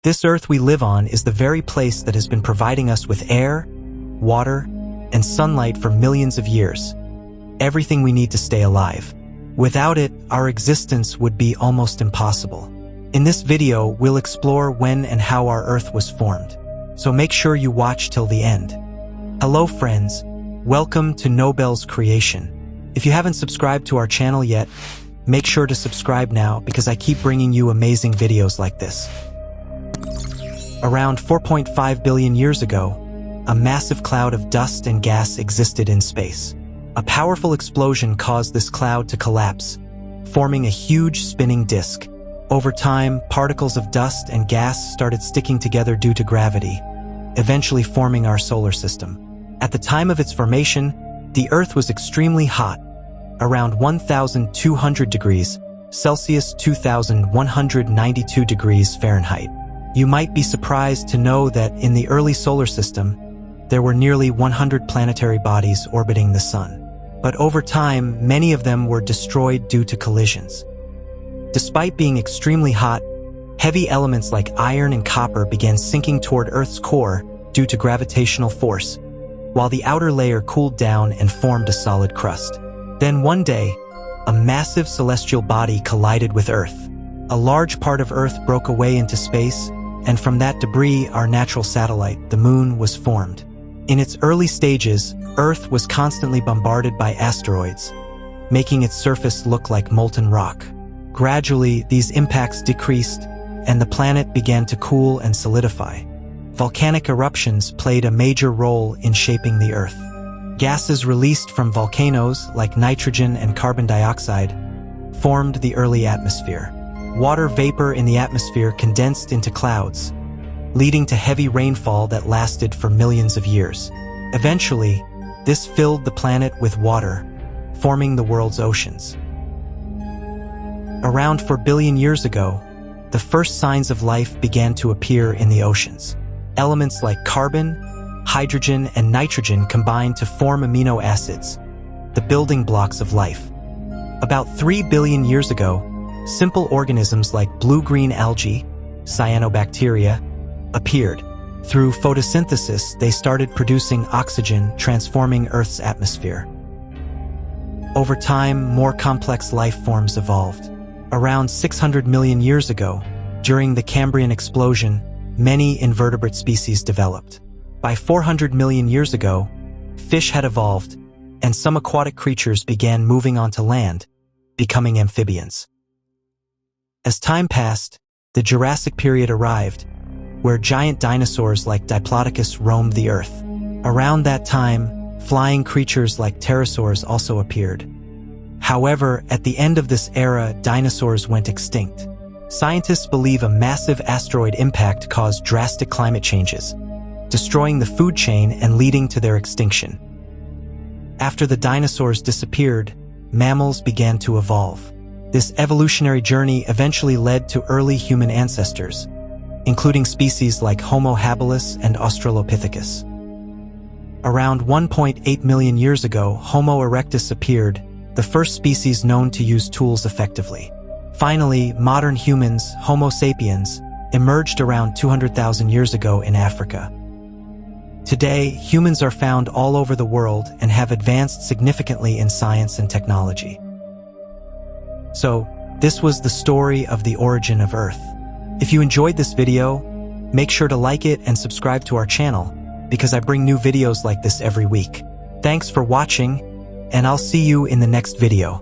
This Earth we live on is the very place that has been providing us with air, water, and sunlight for millions of years. Everything we need to stay alive. Without it, our existence would be almost impossible. In this video, we'll explore when and how our Earth was formed. So make sure you watch till the end. Hello friends, welcome to Nobel's Creation. If you haven't subscribed to our channel yet, make sure to subscribe now because I keep bringing you amazing videos like this. Around 4.5 billion years ago, a massive cloud of dust and gas existed in space. A powerful explosion caused this cloud to collapse, forming a huge spinning disk. Over time, particles of dust and gas started sticking together due to gravity, eventually forming our solar system. At the time of its formation, the Earth was extremely hot, around 1,200 degrees Celsius, 2,192 degrees Fahrenheit. You might be surprised to know that in the early solar system, there were nearly 100 planetary bodies orbiting the Sun. But over time, many of them were destroyed due to collisions. Despite being extremely hot, heavy elements like iron and copper began sinking toward Earth's core due to gravitational force, while the outer layer cooled down and formed a solid crust. Then one day, a massive celestial body collided with Earth. A large part of Earth broke away into space, and from that debris, our natural satellite, the Moon, was formed. In its early stages, Earth was constantly bombarded by asteroids, making its surface look like molten rock. Gradually, these impacts decreased, and the planet began to cool and solidify. Volcanic eruptions played a major role in shaping the Earth. Gases released from volcanoes, like nitrogen and carbon dioxide, formed the early atmosphere. Water vapor in the atmosphere condensed into clouds, leading to heavy rainfall that lasted for millions of years. Eventually, this filled the planet with water, forming the world's oceans. Around 4 billion years ago, the first signs of life began to appear in the oceans. Elements like carbon, hydrogen, and nitrogen combined to form amino acids, the building blocks of life. About 3 billion years ago, simple organisms like blue-green algae, cyanobacteria, appeared. Through photosynthesis, they started producing oxygen, transforming Earth's atmosphere. Over time, more complex life forms evolved. Around 600 million years ago, during the Cambrian explosion, many invertebrate species developed. By 400 million years ago, fish had evolved, and some aquatic creatures began moving onto land, becoming amphibians. As time passed, the Jurassic period arrived, where giant dinosaurs like Diplodocus roamed the Earth. Around that time, flying creatures like pterosaurs also appeared. However, at the end of this era, dinosaurs went extinct. Scientists believe a massive asteroid impact caused drastic climate changes, destroying the food chain and leading to their extinction. After the dinosaurs disappeared, mammals began to evolve. This evolutionary journey eventually led to early human ancestors, including species like Homo habilis and Australopithecus. Around 1.8 million years ago, Homo erectus appeared, the first species known to use tools effectively. Finally, modern humans, Homo sapiens, emerged around 200,000 years ago in Africa. Today, humans are found all over the world and have advanced significantly in science and technology. So, this was the story of the origin of Earth. If you enjoyed this video, make sure to like it and subscribe to our channel, because I bring new videos like this every week. Thanks for watching, and I'll see you in the next video.